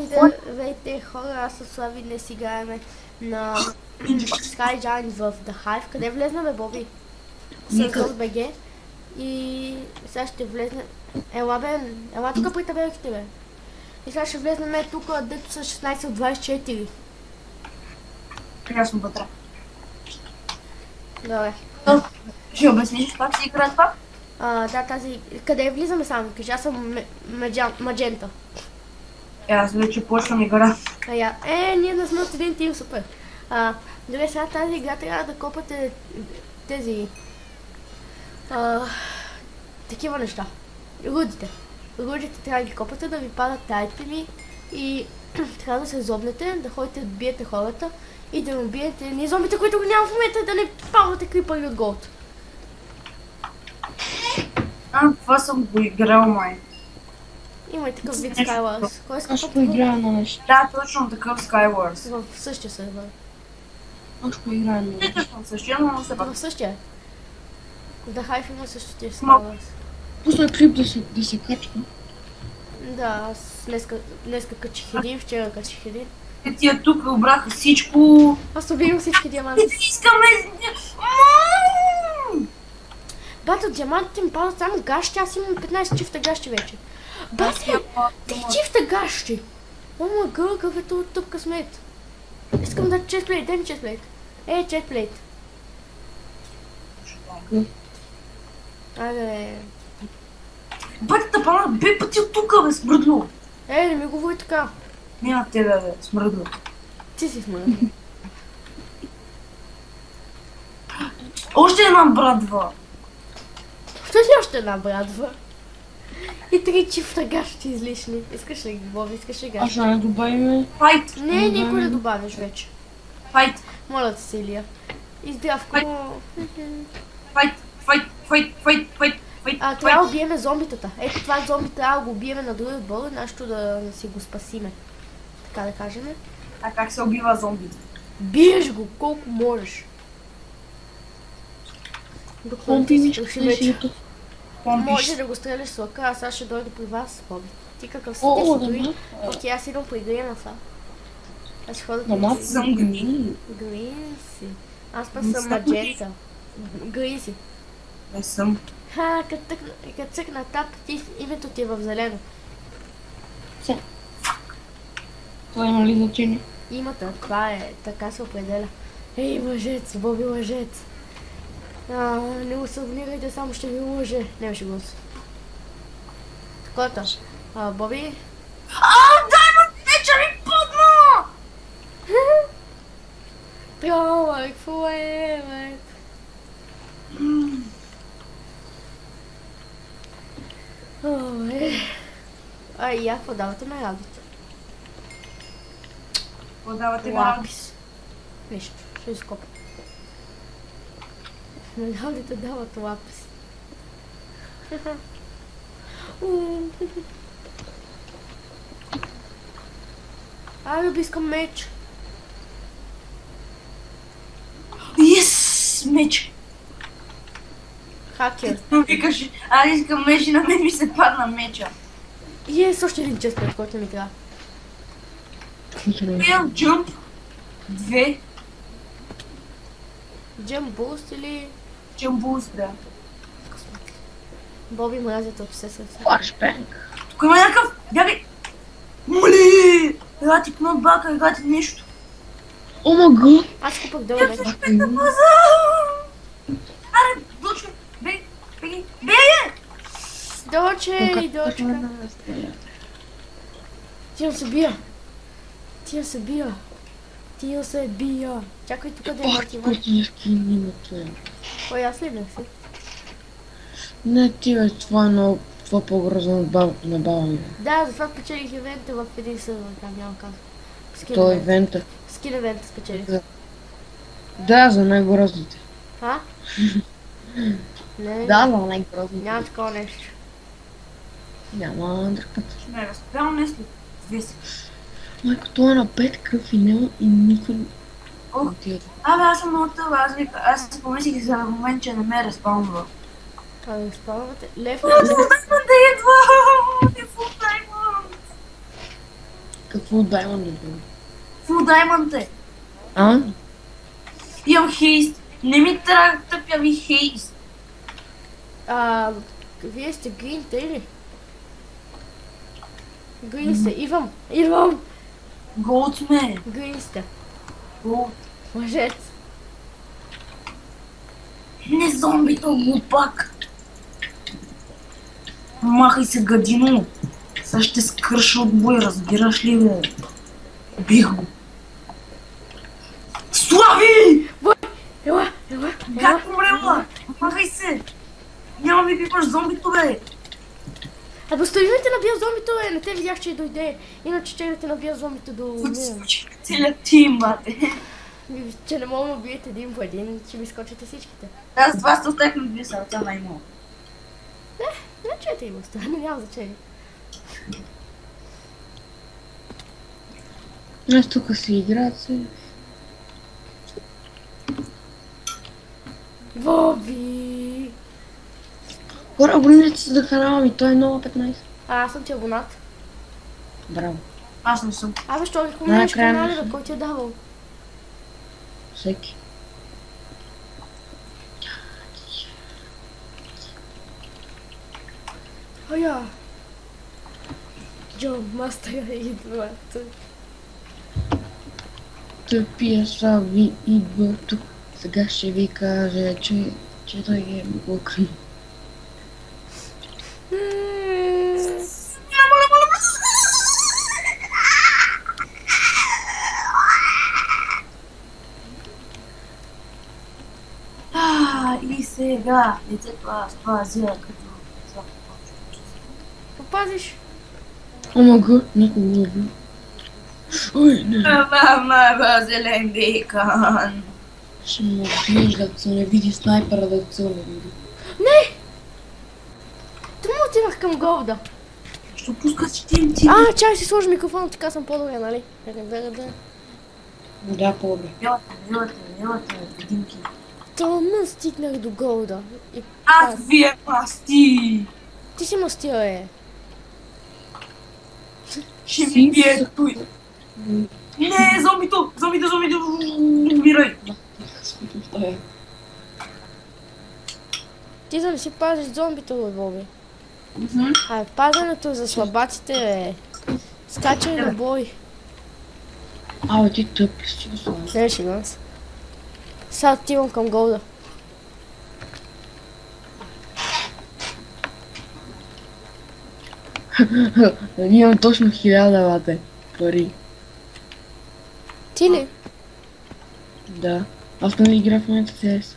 Здравейте хора, аз със Слави днес играеме на Sky Giants в The Hive. Къде влезна бе, Боби? С БГ. И сега ще влезне... Ела бе, ела тук при табелките бе. И сега ще влезнем тук, дето са 16 от 24. Ясно вътре. Добре. Ще обясниш как си игра това? Да, тази... Къде влизаме само? Кажи, аз съм Маджента. Аз вече почвам игра. Ние не сме от един тим, супер. Добре, сега тази игра трябва да копате тези... такива неща. Рудите. Рудите трябва да ги копате, да ви падат айтеми и трябва да се зобнете, да ходите да биете хората и да убиете ни зомбите, които го няма в момента, да не падате крипъри от голд. Това съм го играл, май. Има и такъв вид Skywars. Кой иска Аз поиграя на нещо. Да, точно такъв Skywars. в същия сервер. Аз поиграя на Не нещо. точно същия, но все пак. В същия. В The Hive има същия Skywars. Пусна клип да се качва. Да, аз днеска качих един, вчера качих един. Тия тук обраха всичко. Аз убивам всички диаманти. Искаме... Бата, диамантите ми падат само гащи, аз имам 15 чифта гащи вече. Бате, 3 чифта гащи! О май гъл, какъв е това тъп късмет. Искам да честплейт, дай ми честплейт. Честплейт. Айде. Бате, тъпана, бе пъти от тука, бе, смръдло. Не ми говори така. Няма тебе, бе, смръдло. Ти си смръдло. Още една брадва. Що си още една брадва? И 3 чифта гащи излишни. Искаш ли ги, Боби? Искаш ли Аз гащи? ще не добавим. Файт, Не, никой не добавиш вече. файт, Моля те се, Илия. И здравко. файт, файт, файт, файт, файт, файт. Трябва да убиеме зомбитата. Ето това зомби трябва да го убиеме на други отбор, нещо да си го спасиме. Така да кажем. А как се убива зомбите? Биеш го колко можеш. Докато ти си вече. Може да го стреляш с лъка, а сега ще дойда при вас, Боби. Ти какъв си? Ти си дори. Окей, аз идвам по игри на това. Аз ще ходя Мама, при съм грин. Грин си. Аз пък съм маджента. Грин си. Не съм. Като цъкна тап, името ти е в зелено. Това има ли значение? Имата, това е, така се определя. Ей, лъжец, Боби лъжец. Не го съвнирайте, само ще ви лъже. Не ще го. Такова. Боби. Дай му вече ми падна! Тролър, какво е, бе? И я, какво давате ме радите? Подавате ме Лапис. Нищо, ще изкопа. Медалите дават лапис. Айде, искам меч. Йес, меч. Хакер. Викаш, аз искам меч и на мен ми се падна меча. Йес, още един чест, пред който ми трябва. Имам джъмп. 2. Джем буст или... Джъмп буст, да. Боби мразят от все сърце. Флашбенг. Тук има някакъв... Бягай! Моли! Елати кнотбака, елати нещо. О ма гъл! Аз купах дълъг меч. Аре, дочка! Бей! Бей! Бей! Доче, дочка. Тия се бия. Тия се бия. Чакай тук да има тима. Котински минута. Кой аз ли не си? Не ти бе, това е много... Това по-грозно на баба. Да, затова спечелих ивента в един сервер, там няма казва. Той ивента. Скин ивента спечелих. Да, за най-грозните. Не, Да, за най-грозните. няма такова нещо. Няма друг път. Не, разпитавам нещо. 200. Майко, това е на 5 кръв и няма и никой... Ох. Отиде. Абе, аз съм много тъва, аз си помислих за момент, че не ме разпалва. Не спомняте. Лев Фул Даймонд да идва! Не Фул Даймонд! Какво Даймонд да бъде? Фул Даймонд е! А? Имам хейст! Не ми трябва тъпя ви хейст! Вие сте гринте или? Грин сте. Идвам! Голд сме! Грин сте. Голд! Мъжец. Не зомбито, глупак! Махай се, гадино! Сега ще скърша от бой, разбираш ли, бе? Бих го! Слави! Ела! Как умрела? Махай се! Няма ми пипаш зомбито, бе! Достоимите набия зомбито, не те видях, че дойде. Иначе че те набия зомбито до... Целият тим, бате! Че не мога да убиете един по един, че ми скочите всичките. Аз с вас оставихме две сърца най-много. Не, че те има стане, няма значение. Аз тук си играят се. Боби! Хора, абонирайте се за канала ми, той е нова 15. Аз съм ти абонат. Браво. Аз не съм. Абе, що ли коментираш Най-накрая канали, не бе, кой ти е давал? Всеки. Оя! Джо, мастера идва тук. Тъпия Слави идва тук. Сега ще ви кажа, че той е мукън. И сега, лицето аз пазя като... Попазиш? Омага, някой го лови. Ой, не. Мама, зелен бекан. Ще му убиеш, докато се не види снайпера, докато се не види. Не! Тъмно отивах към голда. Що пускаш ти? Чай си сложи микрофона, така съм по-добре, нали? Да, по-добре. Елате, димки. Тъмно стигнах до голда. Аз вие масти! Ти си мастил, Ще ми бие той. Не, зомбито! Умирай! Ти да не си пазиш зомбито, бе, Боби. Пазенето за слабаците, бе. Скачай на бой. Абе, ти тъп ли си, Слави? Не, шегувам се. Сега отивам към голда. Имам точно 1000 бате. Пари. Ти ли? Да. Аз не игра в момента CS.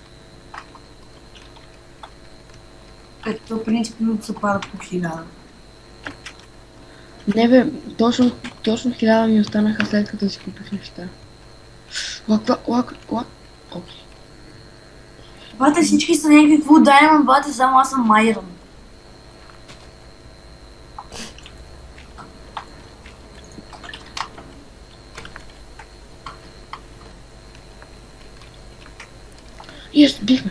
Ето, принципно се падат по 1000. Не бе, точно 1000 ми останаха след като си купих неща. Лак. Окей. Бате, всички са някакви Full Diamond, бате, само аз съм Майрон. Yes, бихме.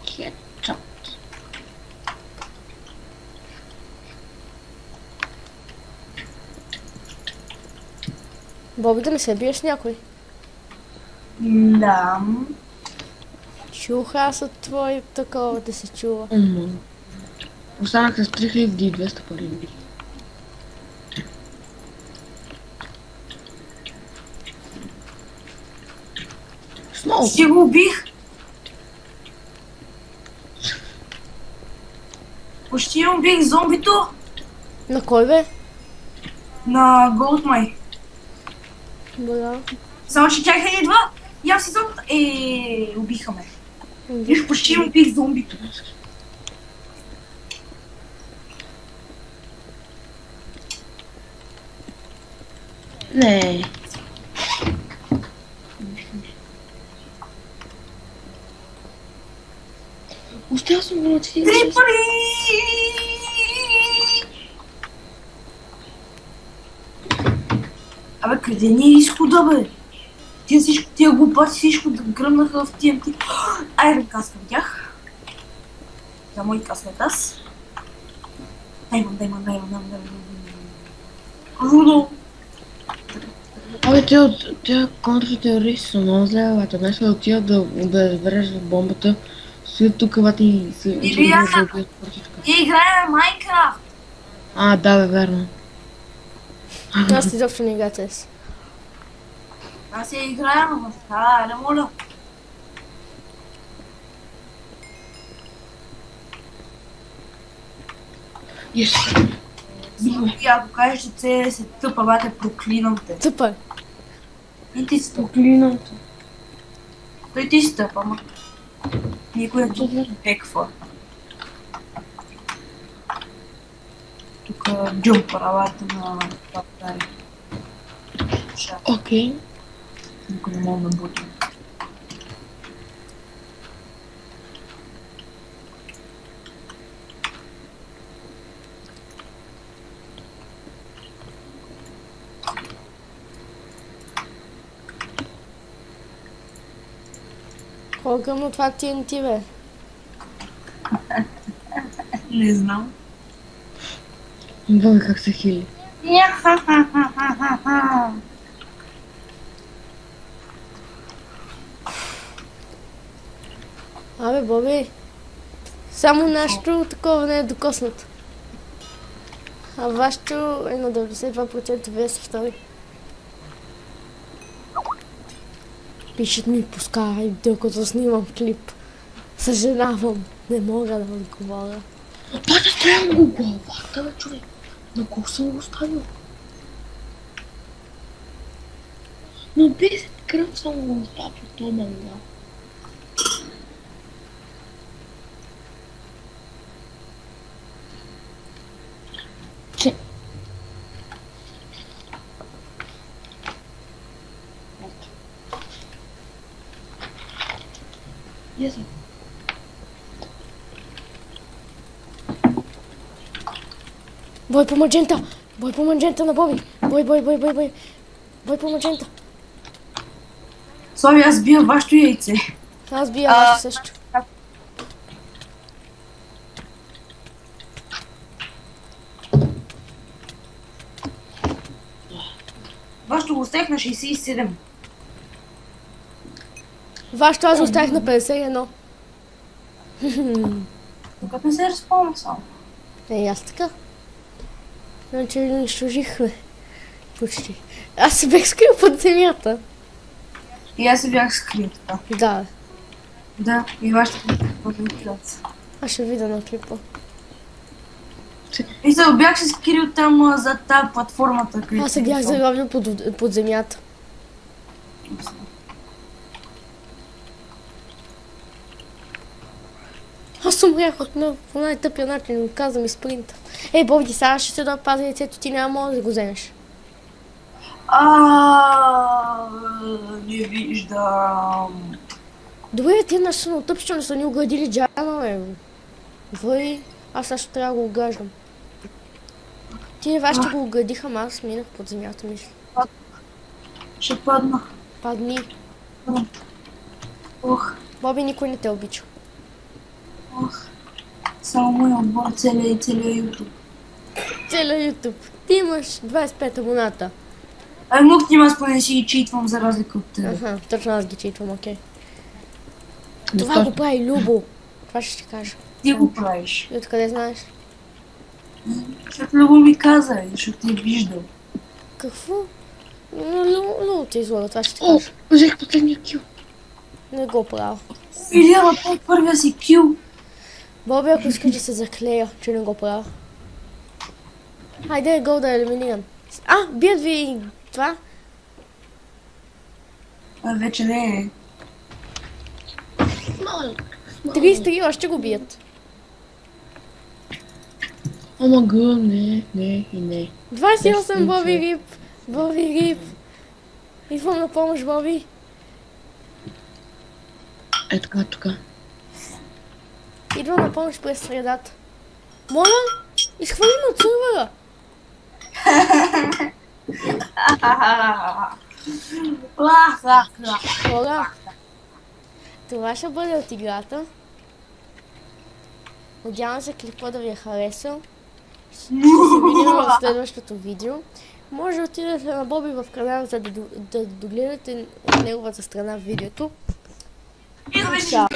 Headshot. Боби, да не се биеш с някой. Да. Чух аз от твой такова да се чува. Останаха с 3200 пари. Смол! Си го убих. Почти убих зомбито На кой, бе? на Goldmine. Да. Само че тях не идва. И аз си зомбито. Убиха ме. Виж, почти убих зомбито. Не. Успял съм го на 46. 3 пари! Абе, Къде ни е изхода, бе? Тия глупаци всичко да гръмнаха в TNT. Айрон каска видях. За мой каскат аз. Даймон. Рудо! Абе, тя контртерористи са много зле, бе. Вместо да отидат да избереш в бомбата, стоят тук, бата и се Илияна! да убият портичка. Ние играем Майнкрафт! А, да, бе, верно. Аз изобщо не играя CS. Аз я играем в това, не моля. Yes. И ако кажеш, че CS се тъпа, бате, проклинам те. Супер. И ти си тъп. Проклинам те. Той ти си тъп, ама. Никой не ти теква. Тук джумпа работа на папари. Окей. Никой не мога да бути. Колко му това TNT, бе? Не знам. Бога, как се хили. Абе, Боби. Само нашето такова не е докоснато. А вашето е на 92%, вие са втори. Пишат ми, пускай, докато снимам клип. Съжалявам, не мога да отговоря. Бата, трябва го главата, бе, човек. На колко съм го оставил? Но без кръв съм го оставил, това мanga. Че... Yes. Бой по маджента! Бой по маджента на Боби! Бой! Бой по маджента! Слави, аз бия вашето яйце. Аз бия вашето също. Вашето го оставих на 67. Вашето аз оставих на 51. Докато не се разпълна само. Аз така. Значи унищожихме. Почти. Аз се бях скрил под земята. И аз се бях скрил така. Да. Да, и вашето подвиждат. Аз ще видя на клипа. И се бях се скрил там зад тази платформата. Аз се бях заровил под земята. Аз умрях по най-тъпия начин, каза ми спринта. Ей, Боби, сега ще се допазя яйцето, ти няма може да го вземеш. Не виждам. Добре, ти наистина тъпщо не са ни оградили джана, бе. Въй, аз също трябва да го ограждам. Ти вашите го оградиха, ама аз минах под земята, мисля. Ще падна. Падни. Ох, Боби, никой не те обича. ох. Само моя отбор, целия YouTube. Целия YouTube. Ти имаш 25 абоната. Ай, мук нима аз поне си ги читвам за разлика от тебе. Аха, точно аз ги читвам, окей. Това го прави Любо. Това ще ти кажа. Ти го правиш. И откъде знаеш? Защото Любо ми каза, защото ти е виждал. Какво? Любо те излага, това ще ти О, кажа. взех последния кил. Не го правя. Илияна, той първия си кил. Боби, ако искаш да се заклея, че не го правя. Хайде, гол да елиминирам. Бият ви това? Вече не е. 33 още го бият. Ама гъ, не. 28 Боби Рип. Боби Рип. Идвам на помощ, Боби. Е така. Идвам на помощ през средата. Моля, изхвърли ме от сървъра. Хора, това ще бъде от играта. Надявам се клипа да ви е харесал. Ще се видим в следващото видео. Може да отидете на Боби в канала, за да догледате от неговата страна в видеото. И да Чао!